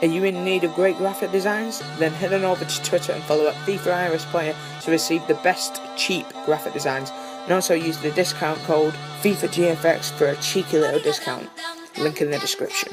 Are you in need of great graphic designs? Then head on over to Twitter and follow Fifa Iris Player to receive the best cheap graphic designs, and also use the discount code FIFAGFX for a cheeky little discount. Link in the description.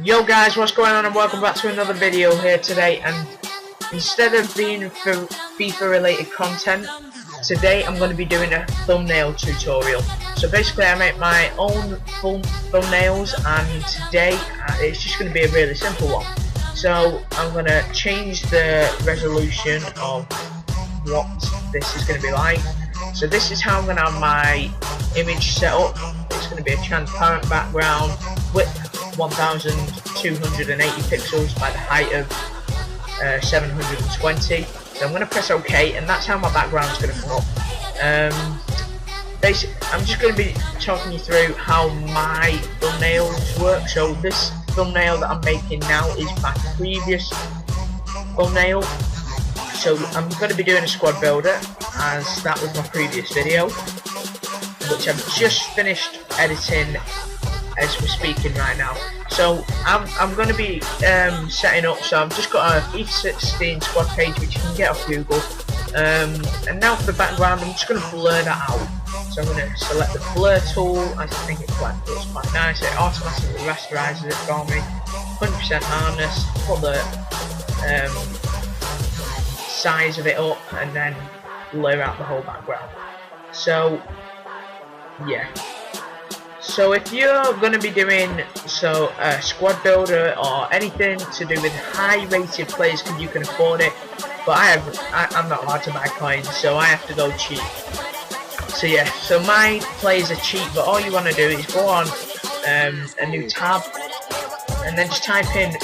Yo guys, what's going on, and welcome back to another video here today. And instead of being for FIFA related content, today I'm going to be doing a thumbnail tutorial. So basically I make my own thumbnails, and today it's just going to be a really simple one. So I'm going to change the resolution of what this is going to be like. So this is how I'm going to have my image set up. It's going to be a transparent background, width 1280 pixels by the height of 720. So I'm going to press OK, and that's how my background is going to come up. Basically, I'm just going to be talking you through how my thumbnails work. So this thumbnail that I'm making now is my previous thumbnail. So I'm going to be doing a squad builder, as that was my previous video, which I've just finished editing as we're speaking right now. So I'm going to be setting up. So I've just got a FIFA 16 squad page, which you can get off Google. And now for the background, I'm just going to blur that out. So I'm going to select the blur tool. I think it's quite nice. It automatically rasterizes it for me. 100% hardness. Put the size of it up, and then blur out the whole background. So yeah. So if you're going to be doing a squad builder or anything to do with high rated players, because you can afford it, but I'm not allowed to buy coins, so I have to go cheap. So yeah, so my players are cheap, but all you want to do is go on a new tab, and then just type in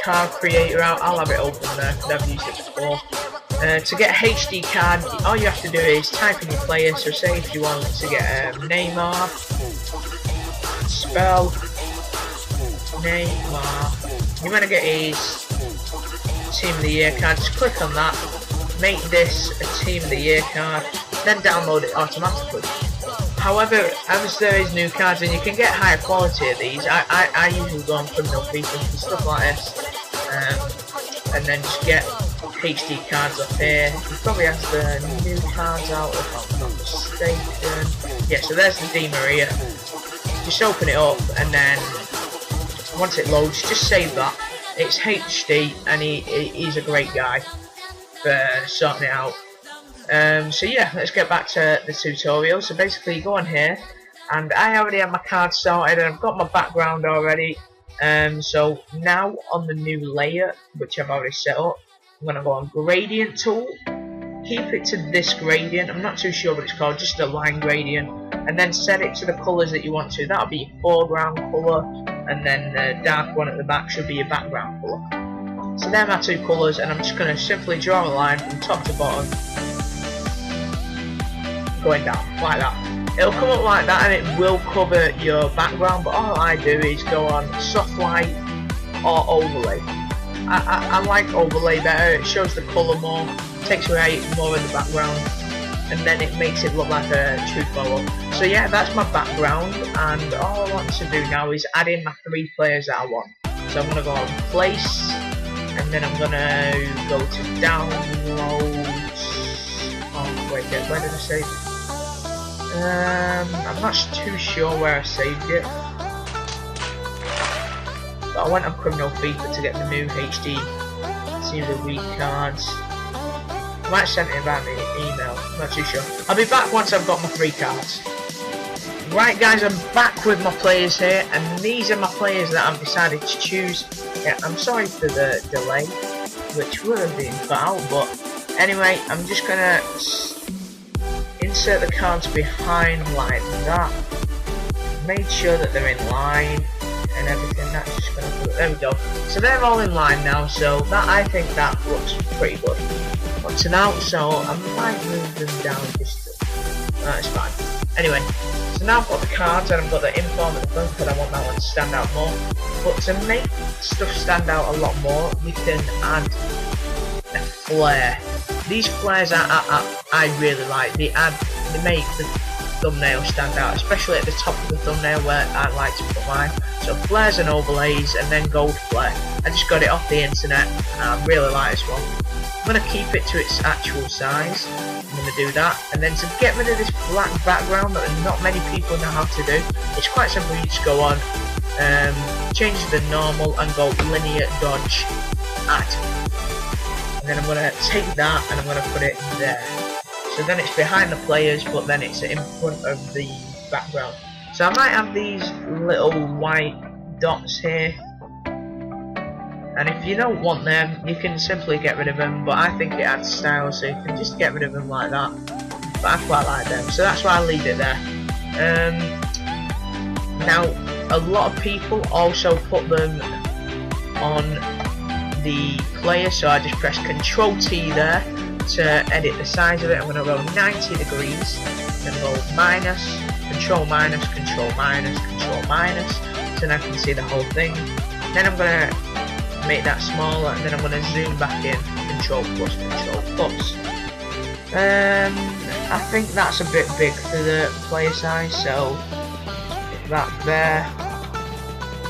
card creator out. I'll have it open there because I've used it before. To get a HD card, all you have to do is type in your player. So say if you want to get Neymar, spell Neymar, you want to get his Team of the Year card, just click on that, make this a Team of the Year card, then download it automatically. However, as there is new cards, and you can get higher quality of these, I usually go on criminal FIFA and stuff like this, and then just get HD cards up here. He probably has the new cards out, if I'm not mistaken. Yeah, so there's the Di Maria. Just open it up, and then once it loads, just save that. It's HD, and he's a great guy for sorting it out. So yeah, let's get back to the tutorial. So basically, you go on here, and I already have my card started, and I've got my background already. So now on the new layer, which I've already set up, I'm going to go on gradient tool, keep it to this gradient, I'm not too sure what it's called, just a line gradient, and then set it to the colours that you want to. That'll be your foreground colour, and then the dark one at the back should be your background colour. So they're my two colours, and I'm just going to simply draw a line from top to bottom, going down, like that. It'll come up like that, and it will cover your background, but all I do is go on soft light or overlay. I like overlay better. It shows the colour more, takes away more in the background, and then it makes it look like a true photo. So yeah, that's my background, and all I want to do now is add in my 3 players that I want. So I'm going to go on place, and then I'm going to go to downloads. Oh wait, where did I save it? I'm not too sure where I saved it. But I went on Criminal FIFA to get the new HD Team of the Week cards. I might have sent it by email, I'm not too sure. I'll be back once I've got my 3 cards. Right guys, I'm back with my players here, and these are my players that I've decided to choose. Yeah, I'm sorry for the delay, which would have been foul, but anyway, I'm just gonna insert the cards behind like that. Made sure that they're in line and everything. That's just gonna do it. There we go. So they're all in line now, so that, I think that looks pretty good. Up to now, so I might move them down just that's fine. Anyway, so now I've got the cards, and I've got the inform at the front, because I want that one to stand out more. But to make stuff stand out a lot more, you can add a flare. These flares I really like. They make the thumbnail stand out, especially at the top of the thumbnail where I like to put mine. So flares and overlays, and then gold flare. I just got it off the internet, and I really like this one. I'm going to keep it to its actual size. I'm going to do that, and then to get rid of this black background that not many people know how to do, it's quite simple. You just go on, change the normal, and go linear dodge add. And then I'm going to take that and I'm going to put it there. So then it's behind the players, but then it's in front of the background. So I might have these little white dots here, and if you don't want them, you can simply get rid of them, but I think it adds style, so you can just get rid of them like that. But I quite like them, so that's why I leave it there. Now, a lot of people also put them on the player, so I just press Control T there to edit the size of it. I'm going to go 90 degrees, then go minus, Control minus, Control minus, Control minus, so now I can see the whole thing. Then I'm going to make that smaller, and then I'm going to zoom back in, Control plus, Control plus. I think that's a bit big for the player size, so put that there.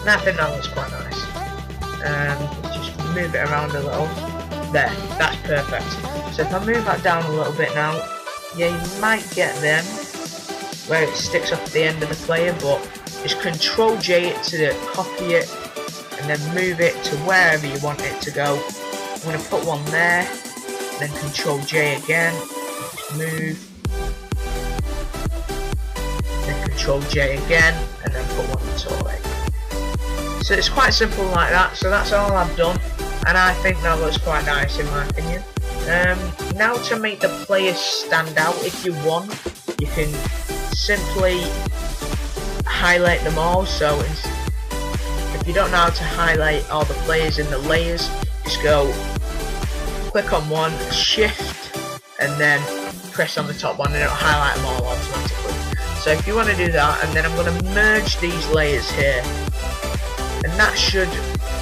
And I think that looks quite nice. Just move it around a little. There, that's perfect. So if I move that down a little bit now, yeah, you might get them where it sticks off the end of the player, but just Control J it to copy it, and then move it to wherever you want it to go. I'm going to put one there, then Control J again, just move, then Control J again, and then put one on top right. So it's quite simple like that. So that's all I've done, and I think that looks quite nice in my opinion. Now to make the players stand out, if you want, you can simply highlight them all. So if you don't know how to highlight all the players in the layers, just go click on one, shift, and then press on the top one, and it'll highlight them all automatically. So if you want to do that, and then I'm going to merge these layers here, and that should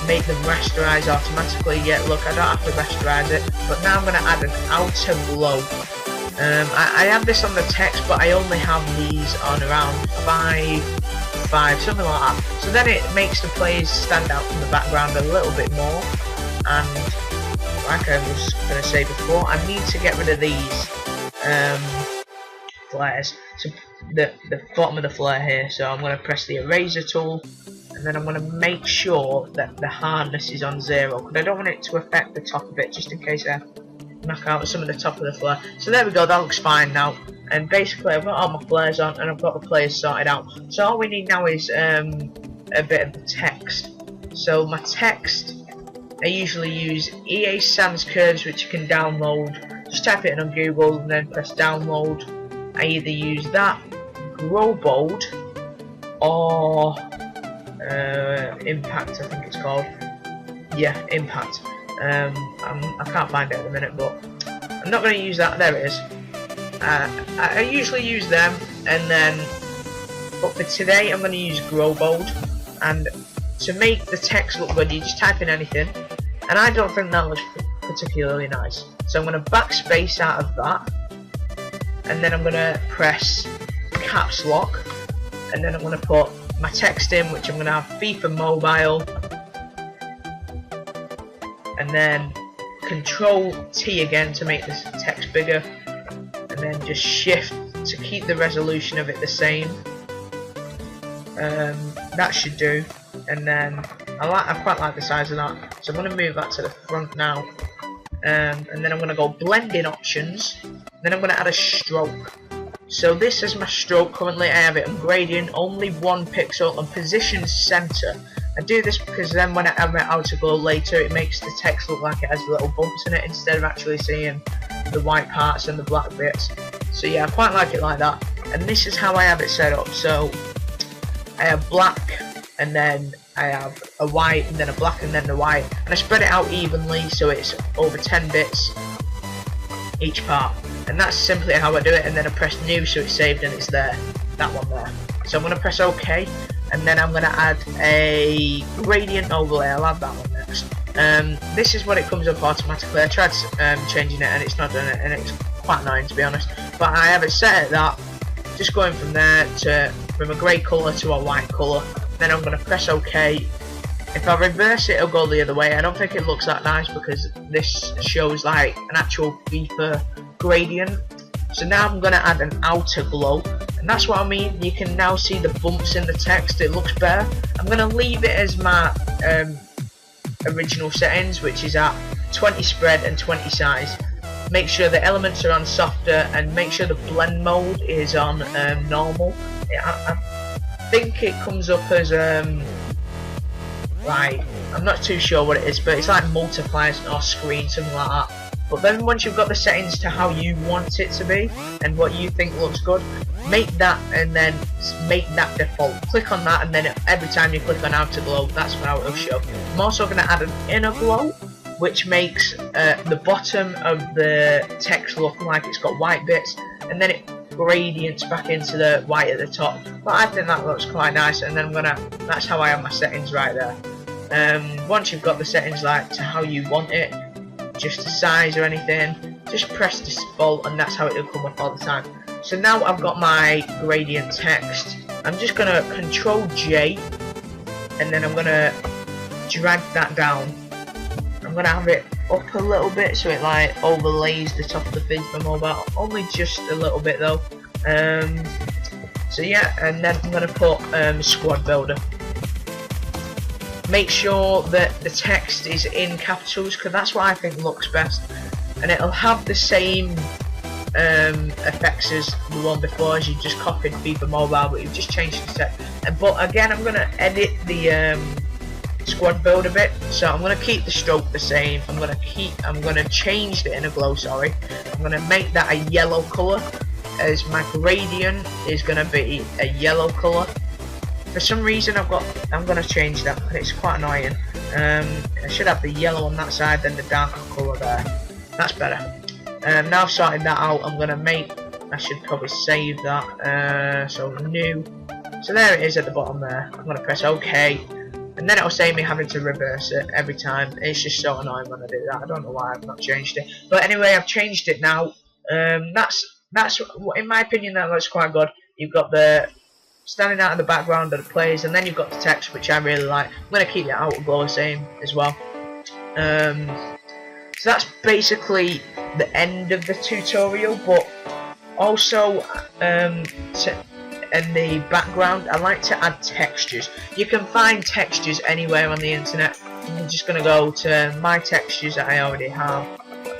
make them rasterize automatically. Yeah, look, I don't have to rasterize it, but now I'm going to add an outer glow. I have this on the text, but I only have these on around 5, something like that. So then it makes the players stand out from the background a little bit more. And like I was going to say before, I need to get rid of these flares. So the bottom of the flare here. So I'm going to press the eraser tool, and then I'm going to make sure that the hardness is on 0, because I don't want it to affect the top of it, just in case I knock out some of the top of the flare. So there we go, that looks fine now. And basically I've got all my flares on, and I've got the players sorted out. So all we need now is a bit of the text. So my text, I usually use EA Sans Curves, which you can download. Just type it in on Google and then press download. I either use that, Grow Bold, or Impact, I think it's called. Yeah, Impact. I can't find it at the minute, but I'm not going to use that. There it is. I usually use them, and then, but for today I'm going to use Grow Bold. And to make the text look good, you just type in anything, and I don't think that looks particularly nice. So I'm going to backspace out of that, and then I'm going to press caps lock, and then I'm going to put my text in, which I'm going to have FIFA Mobile, and then Control T again to make this text bigger, and then just shift to keep the resolution of it the same. That should do. And then I quite like the size of that, so I'm going to move that to the front now, and then I'm going to go blending options, then I'm going to add a stroke. So this is my stroke. Currently I have it on gradient, only 1 pixel, and position center. I do this because then when I add my outer glow later, it makes the text look like it has little bumps in it instead of actually seeing the white parts and the black bits. So yeah, I quite like it like that. And this is how I have it set up. So I have black, and then I have a white, and then a black, and then a white, and I spread it out evenly so it's over 10 bits each part. And that's simply how I do it. And then I press new, so it's saved and it's there, that one there. So I'm going to press OK, and then I'm going to add a gradient overlay. I'll add that one next. This is what it comes up automatically. I tried changing it and it's not done it, and it's quite annoying to be honest, but I have it set at that just going from there from a grey colour to a white colour. Then I'm going to press OK. If I reverse it, it'll go the other way. I don't think it looks that nice because this shows like an actual FIFA gradient. So now I'm going to add an outer glow, and that's what I mean. You can now see the bumps in the text. It looks better. I'm going to leave it as my original settings, which is at 20 spread and 20 size. Make sure the elements are on softer, and make sure the blend mode is on normal. I think it comes up as like, I'm not too sure what it is, but it's like multipliers or screen, something like that. But then once you've got the settings to how you want it to be and what you think looks good, make that and then make that default. Click on that, and then every time you click on outer glow, that's how it'll show. I'm also going to add an inner glow, which makes the bottom of the text look like it's got white bits, and then it gradients back into the white at the top. But I think that looks quite nice, and then that's how I have my settings right there. Once you've got the settings like to how you want it, just the size or anything, just press default, and that's how it will come up all the time. So now I've got my gradient text. I'm just gonna Control J, and then I'm gonna drag that down. I'm gonna have it up a little bit so it like overlays the top of the FIFA mobile, only just a little bit though. So yeah, and then I'm gonna put squad builder. Make sure that the text is in capitals, because that's what I think looks best, and it'll have the same effects as the one before, as you just copied FIFA mobile, but you've just changed the text. But again, I'm gonna edit the squad build a bit, so I'm gonna keep the stroke the same. I'm gonna change the inner glow, sorry. I'm gonna make that a yellow color, as my gradient is gonna be a yellow color. For some reason I'm gonna change that, and it's quite annoying. I should have the yellow on that side, then the darker color there. That's better. Now I've sorted that out, I should probably save that. So new. So there it is at the bottom there. I'm gonna press OK, and then it'll say me having to reverse it every time. It's just so annoying when I do that. I don't know why I've not changed it, but anyway, I've changed it now. That's in my opinion, that looks quite good. You've got the standing out in the background of the players, and then you've got the text, which I really like. I'm going to keep the outer glow the same as well. So that's basically the end of the tutorial, but also in the background I like to add textures. You can find textures anywhere on the internet. I'm just going to go to my textures that I already have,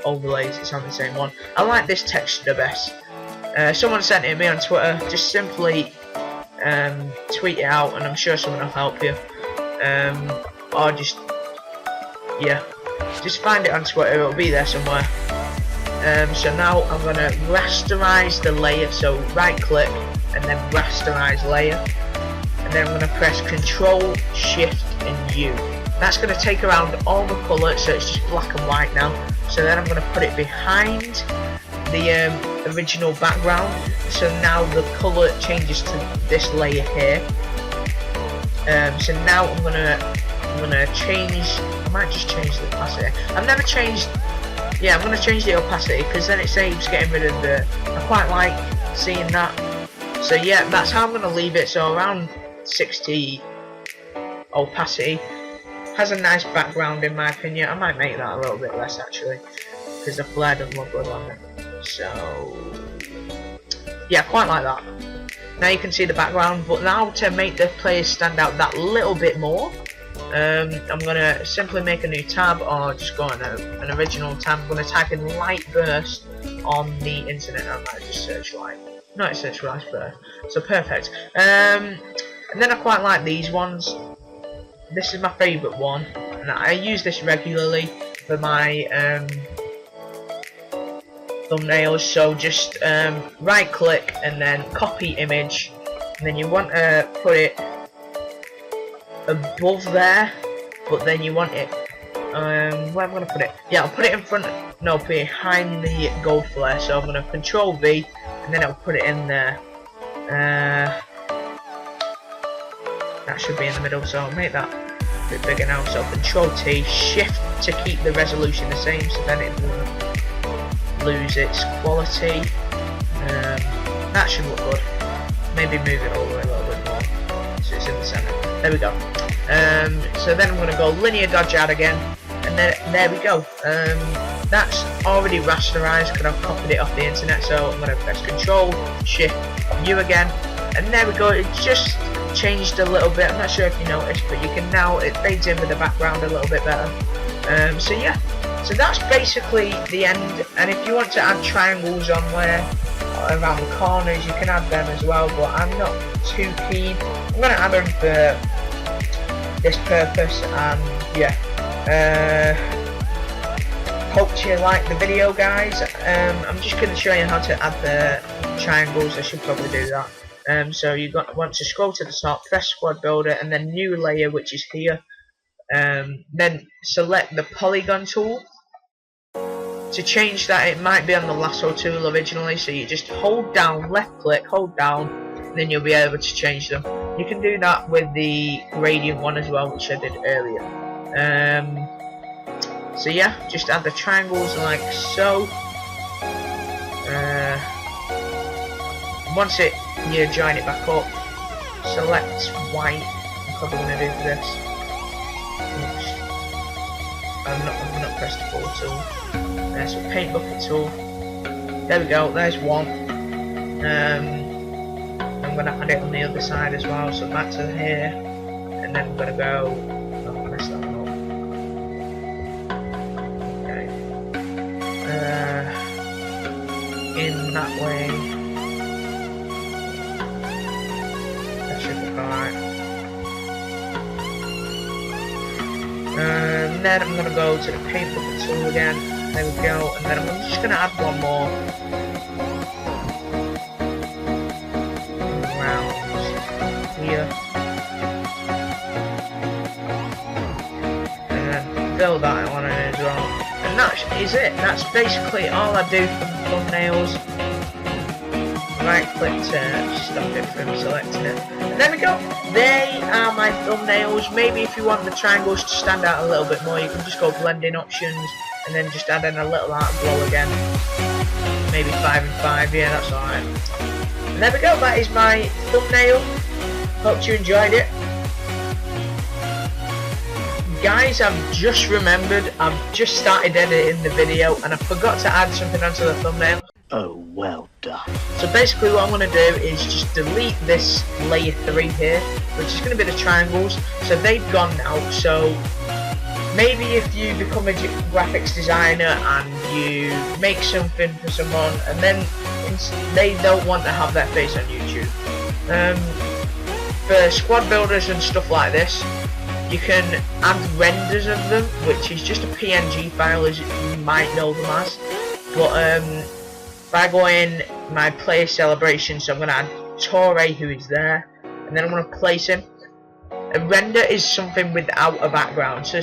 overlays, it's on the same one. I like this texture the best. Someone sent it to me on Twitter. Just simply tweet it out, and I'm sure someone will help you, or just find it on Twitter, it'll be there somewhere. So now I'm going to rasterize the layer, so right click and then rasterize layer, and then I'm going to press Control Shift and U. That's going to take around all the colour, so it's just black and white now. So then I'm going to put it behind the original background, so now the colour changes to this layer here. So now I'm gonna change. I might just change the opacity. I've never changed. Yeah, I'm gonna change the opacity, because then it saves getting rid of the. I quite like seeing that. So yeah, that's how I'm gonna leave it. So around 60 opacity. Has a nice background in my opinion. I might make that a little bit less actually, because the flare doesn't look good on it. So yeah, quite like that. Now you can see the background, but now to make the players stand out that little bit more, I'm gonna simply make a new tab, or just go on an original tab. I'm gonna type in light burst on the internet. I might just search light. No, it search light burst. So perfect. And then I quite like these ones. This is my favourite one, and I use this regularly for my thumbnails. So just right click and then copy image, and then you want to put it above there, but then you want it where I'm going to put it. Yeah, I'll put it in front, no, behind the gold flare. So I'm going to Control V, and then I'll put it in there. That should be in the middle, so I'll make that a bit bigger now. So Control T, Shift to keep the resolution the same, so then it doesn't lose its quality. That should look good. maybe move it over a little bit more so it's in the center. There we go. So then I'm going to go linear dodge out again, and then there we go. That's already rasterized because I've copied it off the internet, so I'm going to press Control Shift U again, and there we go. It just changed a little bit. I'm not sure if you noticed, but you can now, it fades in with the background a little bit better. So yeah, so that's basically the end. And if you want to add triangles on where around the corners, you can add them as well, but I'm not too keen. I'm going to add them for this purpose, and yeah. Hope you like the video, guys. I'm just going to show you how to add the triangles. I should probably do that. So you want to scroll to the top, press Squad Builder, and then New Layer, which is here. Then select the Polygon tool. To change that, it might be on the lasso tool originally, so you just hold down, left click, hold down, and then you'll be able to change them. You can do that with the gradient one as well, which I did earlier. So yeah, just add the triangles like so. Once you join it back up, select white. I'm probably going to do for this. Oops. I've not pressed the full tool. So paint bucket tool. There we go. There's one. I'm going to add it on the other side as well. So back to here, and then I'm going to go. Oh, mess that one up. In that way, that should be alright. Then I'm going to go to the paint bucket tool again. There we go. And then I'm just going to add one more around here, and then fill that one in as well. And that is it. That's basically all I do for the thumbnails. Right click to stop it from selecting it. And there we go. They are my thumbnails. Maybe if you want the triangles to stand out a little bit more, you can just go blending options and then just add in a little art glow again. Maybe 5 and 5. Yeah, that's alright. And there we go. That is my thumbnail. Hope you enjoyed it. Guys, I've just remembered, I've just started editing the video and I forgot to add something onto the thumbnail. Oh, well done. So basically what I'm going to do is just delete this layer 3 here, which is going to be the triangles. So they've gone now, so maybe if you become a graphics designer and you make something for someone and then they don't want to have their face on YouTube. For squad builders and stuff like this, you can add renders of them, which is just a PNG file, as you might know them as. But if I go in my player celebration, so I'm going to add Torre, who is there, and then I'm going to place him. A render is something without a background, so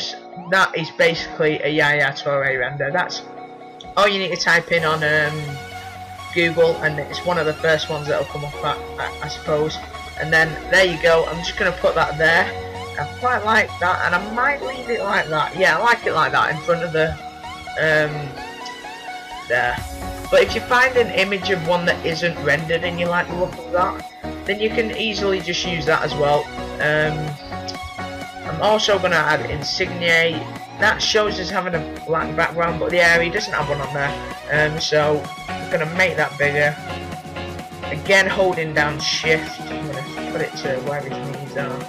that is basically a Yaya Torre render. That's all you need to type in on Google, and it's one of the first ones that will come up, I suppose. And then there you go. I'm just going to put that there. I quite like that, and I might leave it like that. Yeah, I like it like that in front of the there. But if you find an image of one that isn't rendered and you like the look of that, then you can easily just use that as well. I'm also going to add insignia. That shows us having a black background, but the area doesn't have one on there. So I'm going to make that bigger. Again, holding down Shift. I'm going to put it to where his knees are.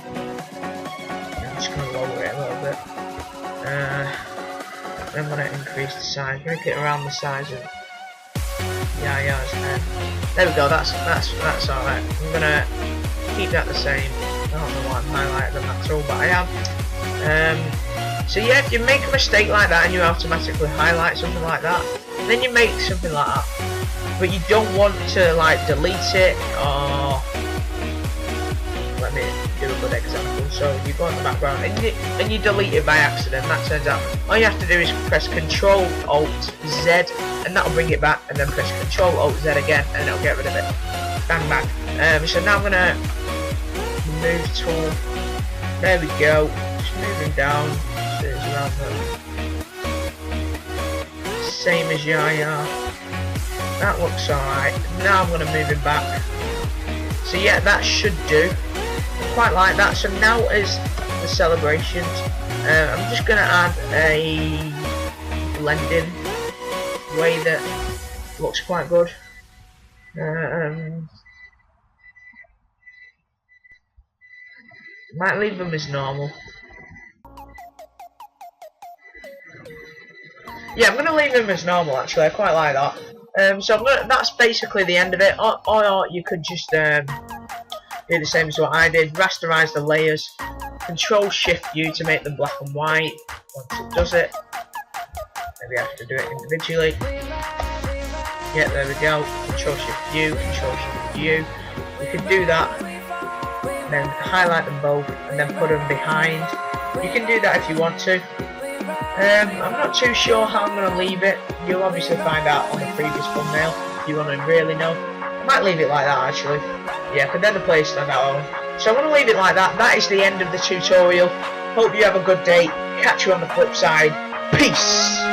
I'm just going to lower it a little bit. Then I'm going to increase the size, make it around the size of Yaya's head. There we go, that's alright. I'm going to keep that the same. I don't know why I'm highlighting them at all, but I am. So yeah, if you make a mistake like that and you automatically highlight something like that, then you make something like that. But you don't want to like delete it, or let me do a good example. So you go in the background and you delete it by accident. That turns out all you have to do is press Control Alt Z, and that'll bring it back, and then press Control Alt Z again, and it'll get rid of it. Bang bang. So now I'm gonna move tool. There we go. Just moving down. So it's around the same as Yaya. That looks alright. Now I'm gonna move him back. So yeah, that should do. Quite like that. So now is the celebrations. I'm just gonna add a blending way that looks quite good. Might leave them as normal. Yeah, I'm gonna leave them as normal. Actually, I quite like that. So that's basically the end of it. Or you could just do the same as what I did. Rasterize the layers. Control Shift U to make them black and white. Once it does it, maybe I have to do it individually. Yeah, there we go. Control Shift U. Control Shift U. You can do that. Then highlight them both and then put them behind. You can do that if you want to. I'm not too sure how I'm going to leave it. You'll obviously find out on the previous thumbnail if you want to really know. I might leave it like that actually. Yeah, but then the play stand out on. So I'm going to leave it like that. That is the end of the tutorial. Hope you have a good day. Catch you on the flip side. Peace!